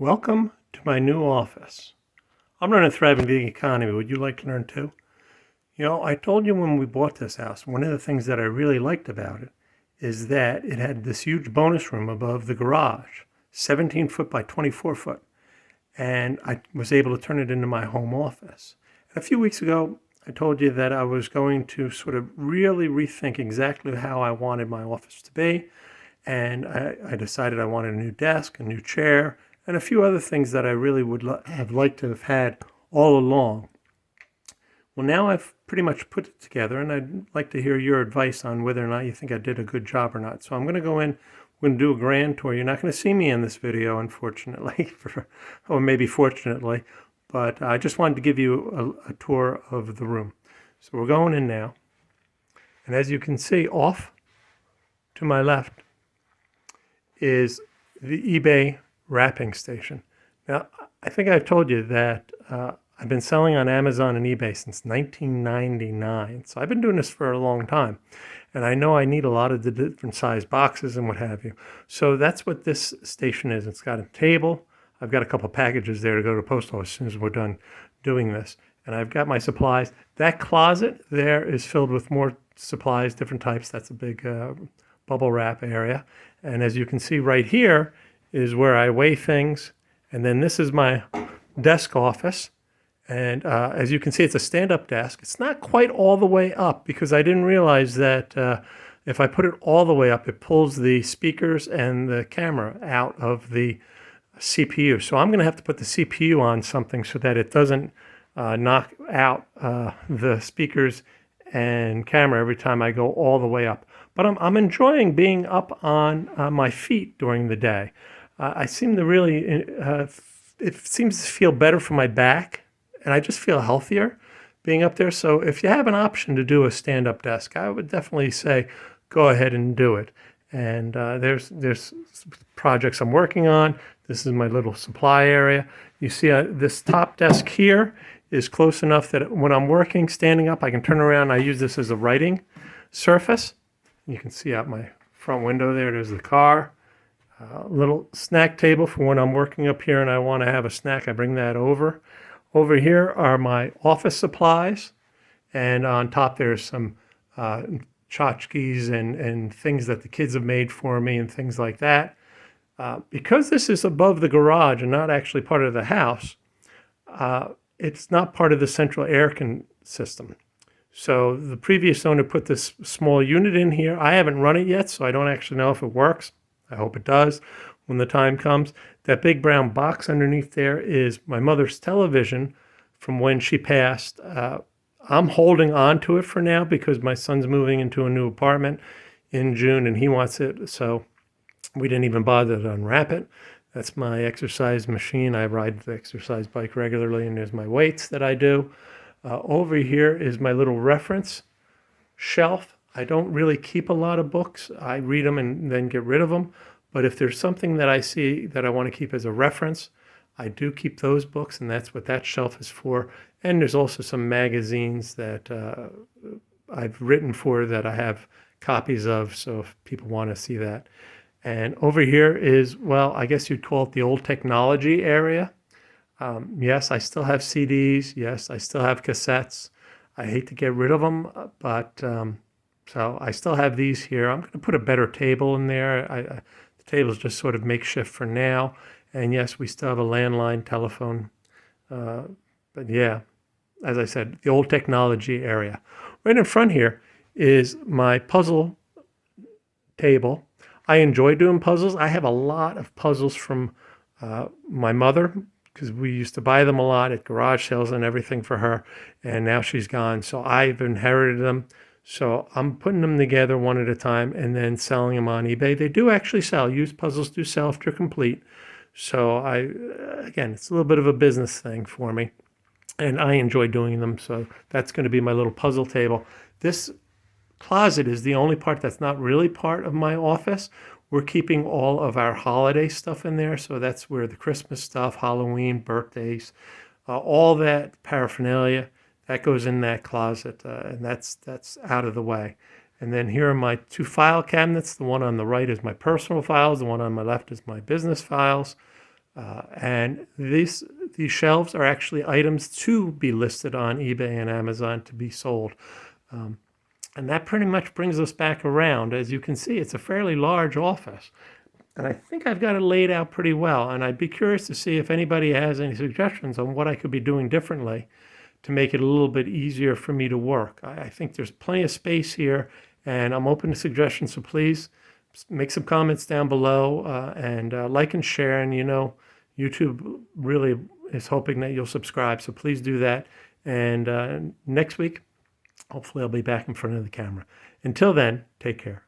Welcome to my new office. I'm running a thriving vegan economy. Would you like to learn too? I told you when we bought this house, one of the things that I really liked about it is that it had this huge bonus room above the garage, 17 foot by 24 foot. And I was able to turn it into my home office. And a few weeks ago, I told you that I was going to sort of really rethink exactly how I wanted my office to be. And I decided I wanted a new desk, a new chair, and a few other things that I really would have liked to have had all along. Well, now I've pretty much put it together, and I'd like to hear your advice on whether or not you think I did a good job or not. So I'm going to go in, we're going to do a grand tour. You're not going to see me in this video, unfortunately, or maybe fortunately, but I just wanted to give you a tour of the room. So we're going in now, and as you can see, off to my left is the eBay wrapping station. Now, I think I've told you that I've been selling on Amazon and eBay since 1999. So I've been doing this for a long time. And I know I need a lot of the different size boxes and what have you. So that's what this station is. It's got a table. I've got a couple packages there to go to the post office as soon as we're done doing this. And I've got my supplies. That closet there is filled with more supplies, different types. That's a big bubble wrap area. And as you can see right here is where I weigh things. And then this is my desk office. And as you can see, it's a stand-up desk. It's not quite all the way up because I didn't realize that if I put it all the way up, it pulls the speakers and the camera out of the CPU. So I'm going to have to put the CPU on something so that it doesn't knock out the speakers and camera every time I go all the way up. But I'm enjoying being up on my feet during the day. I seem to really, it seems to feel better for my back, and I just feel healthier being up there. So if you have an option to do a stand-up desk, I would definitely say go ahead and do it. And there's projects I'm working on. This is my little supply area. You see this top desk here is close enough that when I'm working, standing up, I can turn around. I use this as a writing surface. You can see out my front window there's the car. Little snack table for when I'm working up here and I want to have a snack, I bring that over. Over here are my office supplies, and on top there's some tchotchkes and things that the kids have made for me and things like that. Because this is above the garage and not actually part of the house, it's not part of the central air system. So the previous owner put this small unit in here. I haven't run it yet, so I don't actually know if it works. I hope it does when the time comes. That big brown box underneath there is my mother's television from when she passed. I'm holding on to it for now because my son's moving into a new apartment in June and he wants it. So we didn't even bother to unwrap it. That's my exercise machine. I ride the exercise bike regularly, and there's my weights that I do. Over here is my little reference shelf. I don't really keep a lot of books. I read them and then get rid of them. But if there's something that I see that I want to keep as a reference, I do keep those books, and that's what that shelf is for. And there's also some magazines that I've written for that I have copies of, so if people want to see that. And over here is, well, I guess you'd call it the old technology area. Yes, I still have CDs. Yes, I still have cassettes. I hate to get rid of them, but so I still have these here. I'm going to put a better table in there. The table is just sort of makeshift for now. And yes, we still have a landline telephone. But yeah, as I said, the old technology area. Right in front here is my puzzle table. I enjoy doing puzzles. I have a lot of puzzles from my mother, because we used to buy them a lot at garage sales and everything for her, and now she's gone. So I've inherited them. So I'm putting them together one at a time and then selling them on eBay. They do actually sell. Used puzzles do sell if they're complete. So again, it's a little bit of a business thing for me, and I enjoy doing them. So that's going to be my little puzzle table. This closet is the only part that's not really part of my office. We're keeping all of our holiday stuff in there. So that's where the Christmas stuff, Halloween, birthdays, all that paraphernalia, that goes in that closet. And that's out of the way. And then here are my two file cabinets. The one on the right is my personal files. The one on my left is my business files. And these shelves are actually items to be listed on eBay and Amazon to be sold. And that pretty much brings us back around. As you can see, it's a fairly large office. And I think I've got it laid out pretty well. And I'd be curious to see if anybody has any suggestions on what I could be doing differently to make it a little bit easier for me to work. I think there's plenty of space here, and I'm open to suggestions. So please make some comments down below and like and share. And YouTube really is hoping that you'll subscribe. So please do that. And next week, hopefully I'll be back in front of the camera. Until then, take care.